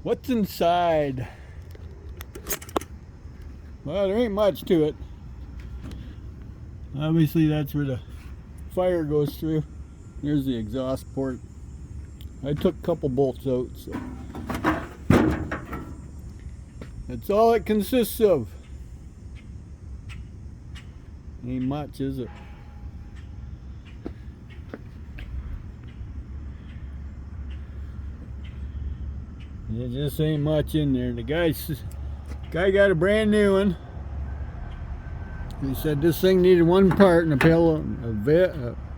What's inside? Well, there ain't much to it. Obviously, that's where the fire goes through. There's the exhaust port. I took a couple bolts out, so that's all it consists of. Ain't much, is it? There just ain't much in there. The guy got a brand new one. He said this thing needed one part and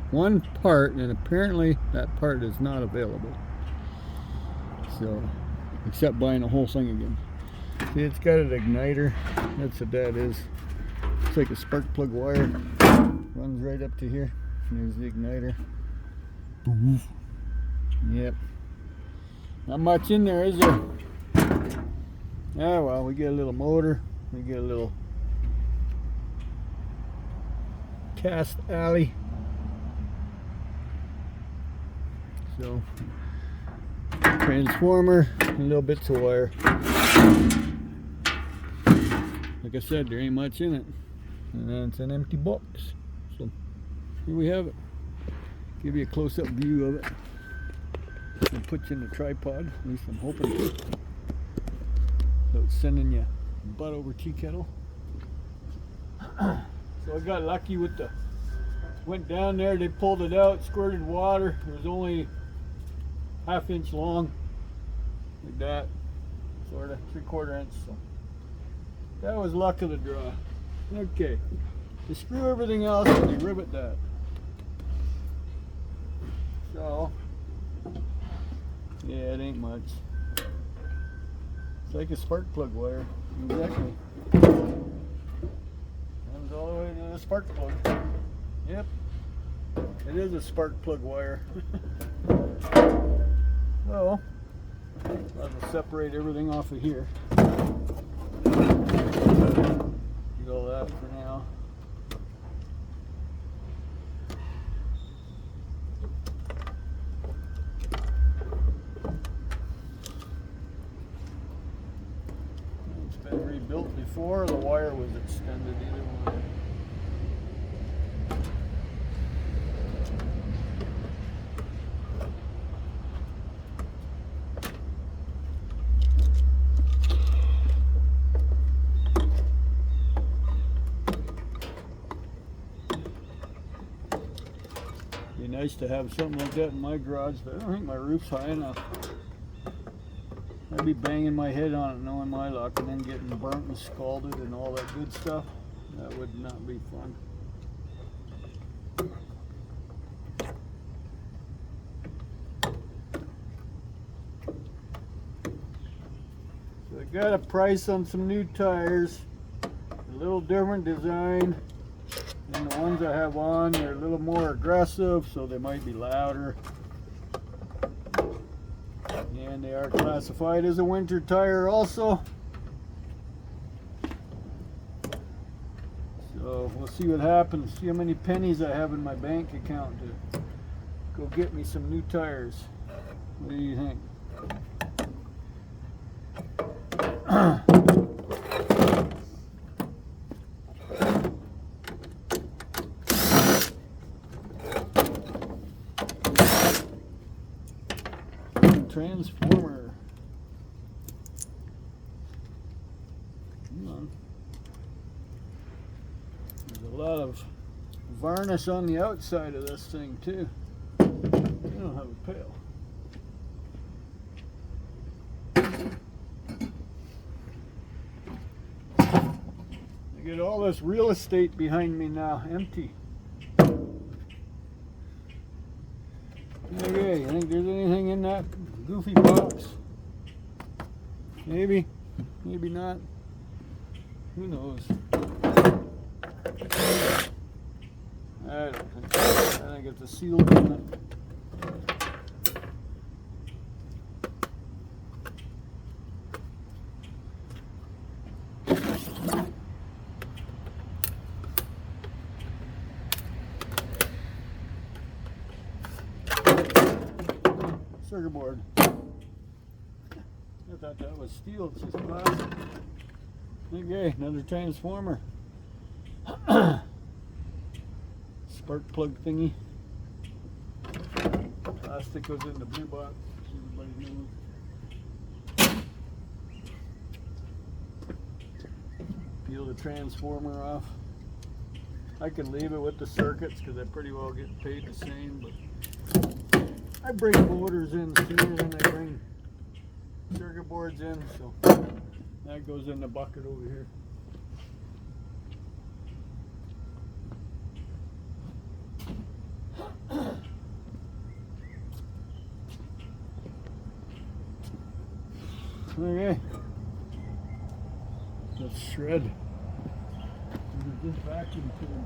one part, and apparently that part is not available. So, except buying the whole thing again. See, it's got an igniter. That's what that is. It's like a spark plug wire. Runs right up to here. And there's the igniter. Yep. Not much in there, is there? Ah, well, we get a little motor. We get a little cast alley. So, transformer and little bits of wire. Like I said, there ain't much in it. And then it's an empty box. So, here we have it. Give you a close-up view of it. I'll put you in the tripod, at least I'm hoping to. So it's sending you butt over tea kettle. So I got lucky with went down there, they pulled it out, squirted water. It was only 1/2 inch long, like that, sort of 3/4 inch. So that was luck of the draw. Okay, to screw everything else, you rivet that. So, yeah, it ain't much. It's like a spark plug wire. Exactly. Comes all the way to the spark plug. Yep. It is a spark plug wire. Well, I'll just separate everything off of here. Get all that for now. Rebuilt before, the wire was extended either way. Be nice to have something like that in my garage, but I don't think my roof's high enough. I'd be banging my head on it knowing my luck and then getting burnt and scalded and all that good stuff. That would not be fun. So I got a price on some new tires. A little different design than the ones I have on. They're a little more aggressive, so they might be louder. And they are classified as a winter tire also. So we'll see what happens. See how many pennies I have in my bank account to go get me some new tires. What do you think? Transformer. Come on. There's a lot of varnish on the outside of this thing too. I don't have a pail. I get all this real estate behind me now, empty. Okay, you think there's anything in that goofy box? Maybe, maybe not. Who knows? I don't think so. I think it's a sealed unit. Circuit board. Nothing thought that was steel. It's just plastic. Okay, another transformer. Spark plug thingy. Plastic goes in the blue box. Everybody knows. Peel the transformer off. I can leave it with the circuits because I pretty well get paid the same, but I bring motors in sooner than I bring circuit boards in, so that goes in the bucket over here. Okay, let's shred. This vacuum cleaner.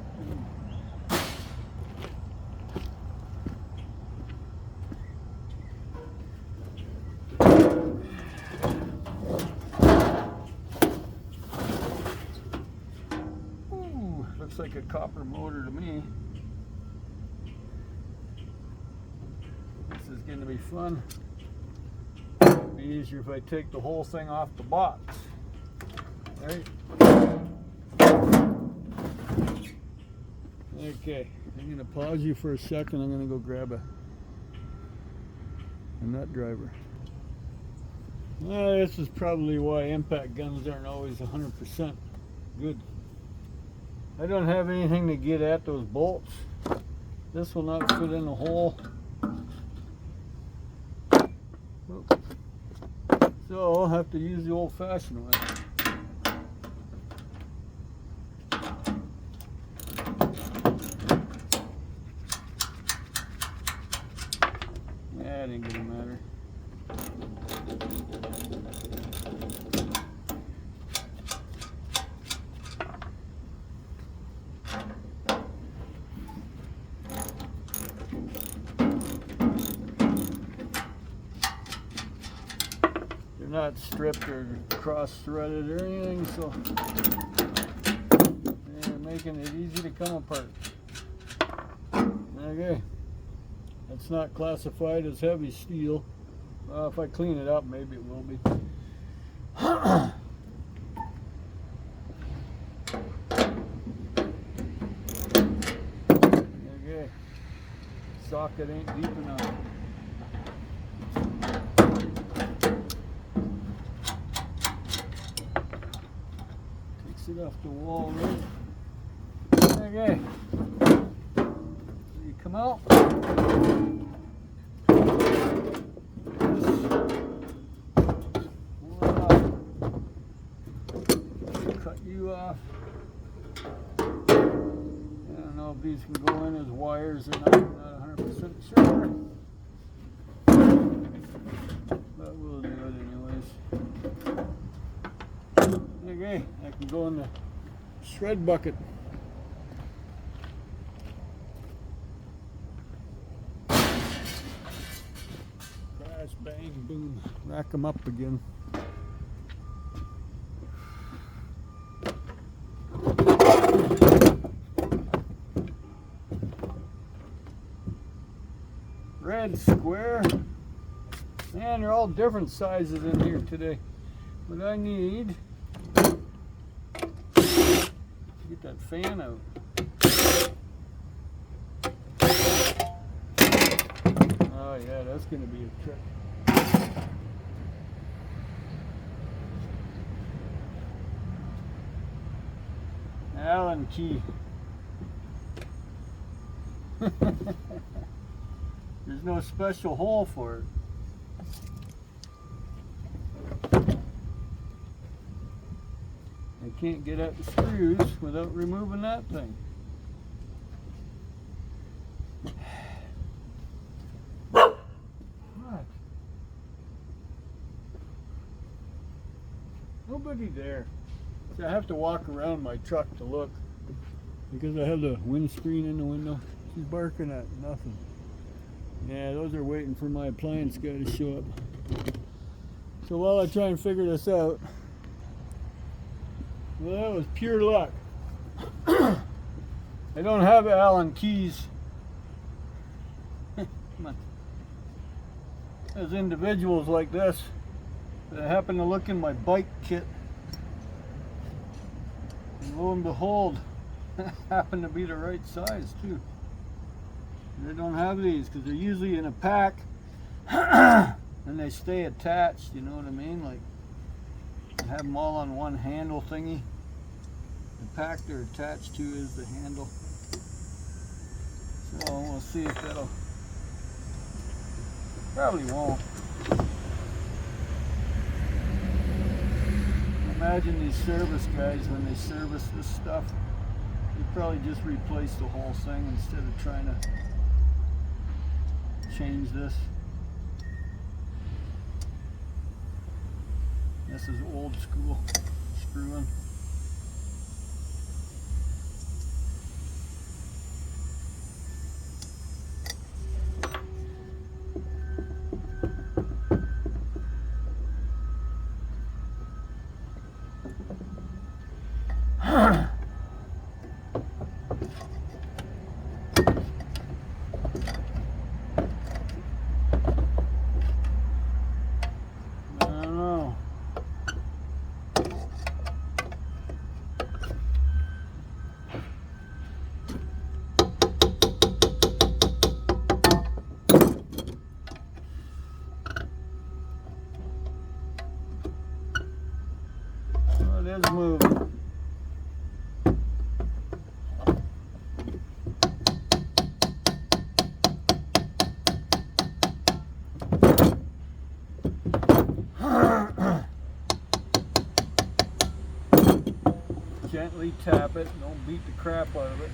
Ooh, looks like a copper motor to me. This is going to be fun. It'll be easier if I take the whole thing off the box. Right? Okay, I'm going to pause you for a second. I'm going to go grab a nut driver. This is probably why impact guns aren't always 100% good. I don't have anything to get at those bolts. This will not fit in the hole. So I'll have to use the old-fashioned way. That ain't gonna matter. They're not stripped or cross-threaded or anything, so they're making it easy to come apart. Okay. It's not classified as heavy steel. If I clean it up, maybe it will be. Okay. Socket ain't deep enough. Takes it off the wall, right? Okay. You come out. Cut you off. I don't know if these can go in as wires or not. I'm not 100% sure. But we'll do it anyways. Okay, I can go in the shred bucket. Bang, boom, rack them up again. Red square. Man, they're all different sizes in here today. But I need to get that fan out. Oh yeah, that's going to be a trick. Allen key. There's no special hole for it. I can't get at the screws without removing that thing. What? Nobody there. See, I have to walk around my truck to look because I have the windscreen in the window. She's barking at nothing. Yeah, those are waiting for my appliance guy to show up. So while I try and figure this out, well, that was pure luck. I don't have Allen keys. Come on. As individuals like this, I happened to look in my bike kit, and lo and behold, happened to be the right size too. They don't have these because they're usually in a pack and they stay attached, you know what I mean? Like, I have them all on one handle thingy. The pack they're attached to is the handle. So we'll see if that'll, probably won't. Imagine these service guys, when they service this stuff, they probably just replace the whole thing instead of trying to change this. This is old school screwing. It is moving. Gently tap it, don't beat the crap out of it.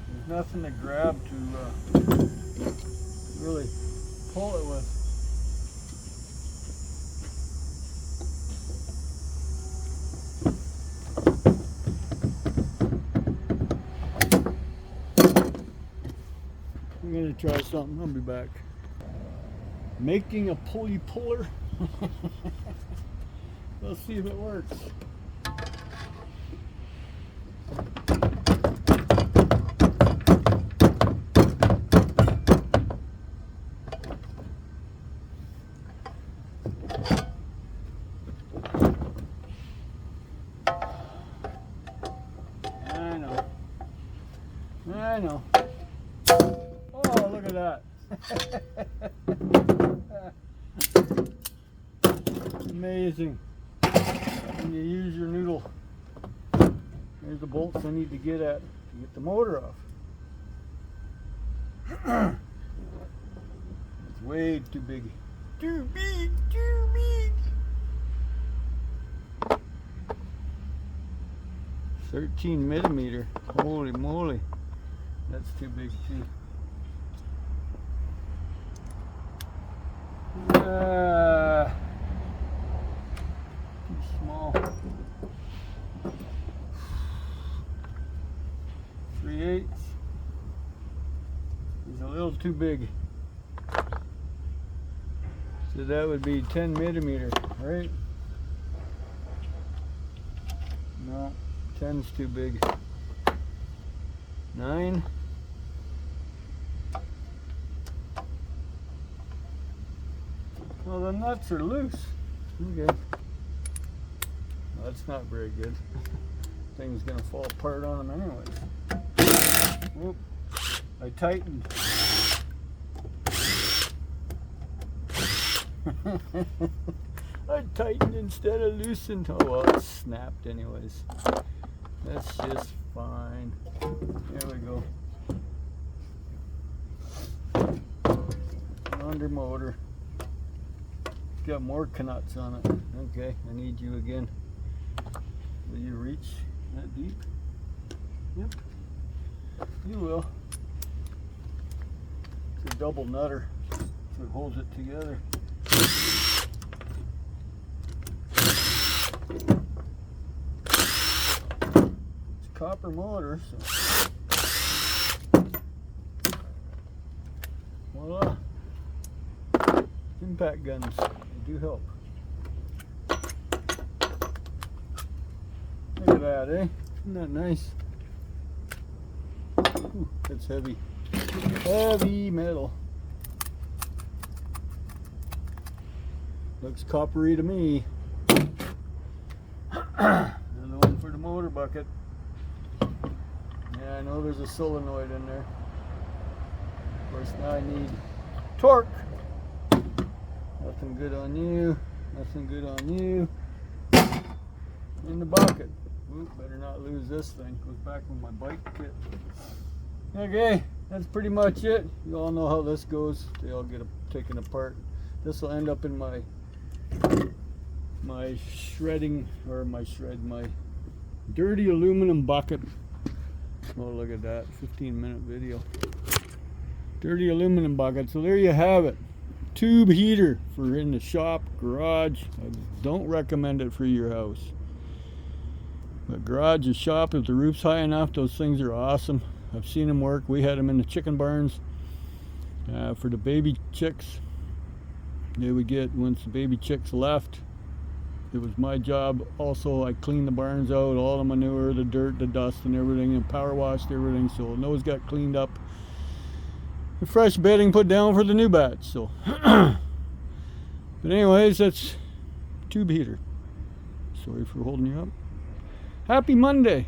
There's nothing to grab to really pull it with. I'm gonna try something. I'll be back. Making a pulley puller. Let's see if it works. I know. Oh, look at that. Amazing. When you use your noodle. There's the bolts I need to get at to get the motor off. It's way too big. Too big, too big. 13 millimeter. Holy moly. That's too big too. Too small. 3/8. He's a little too big. So that would be 10 millimeter, right? No, 10's too big. 9. Well, the nuts are loose. Okay. Well, that's not very good. Thing's gonna fall apart on them anyways. Whoop. I tightened. I tightened instead of loosened. Oh well, it snapped anyways. That's just fine. There we go. Under motor. Got more knuts on it. Okay, I need you again. Will you reach that deep? Yep. You will. It's a double nutter, so it holds it together. It's a copper motor, so voila. Impact guns, they do help. Look at that, eh? Isn't that nice? Ooh, that's heavy. Heavy metal. Looks coppery to me. And the one for the motor bucket. Yeah, I know there's a solenoid in there. Of course, now I need torque. Nothing good on you. Nothing good on you. In the bucket. Oop, better not lose this thing. Goes back with my bike kit. Okay, that's pretty much it. You all know how this goes. They all get taken apart. This will end up in my shredding, or my dirty aluminum bucket. Oh, look at that, 15-minute video. Dirty aluminum bucket. So there you have it. Tube heater for in the shop, garage. I don't recommend it for your house. But garage and shop, if the roof's high enough, those things are awesome. I've seen them work. We had them in the chicken barns for the baby chicks. They would get, once the baby chicks left, it was my job also. I cleaned the barns out, all the manure, the dirt, the dust and everything, and power washed everything, so those got cleaned up. The fresh bedding put down for the new batch. So but anyways, that's tube heater. Sorry for holding you up. Happy Monday.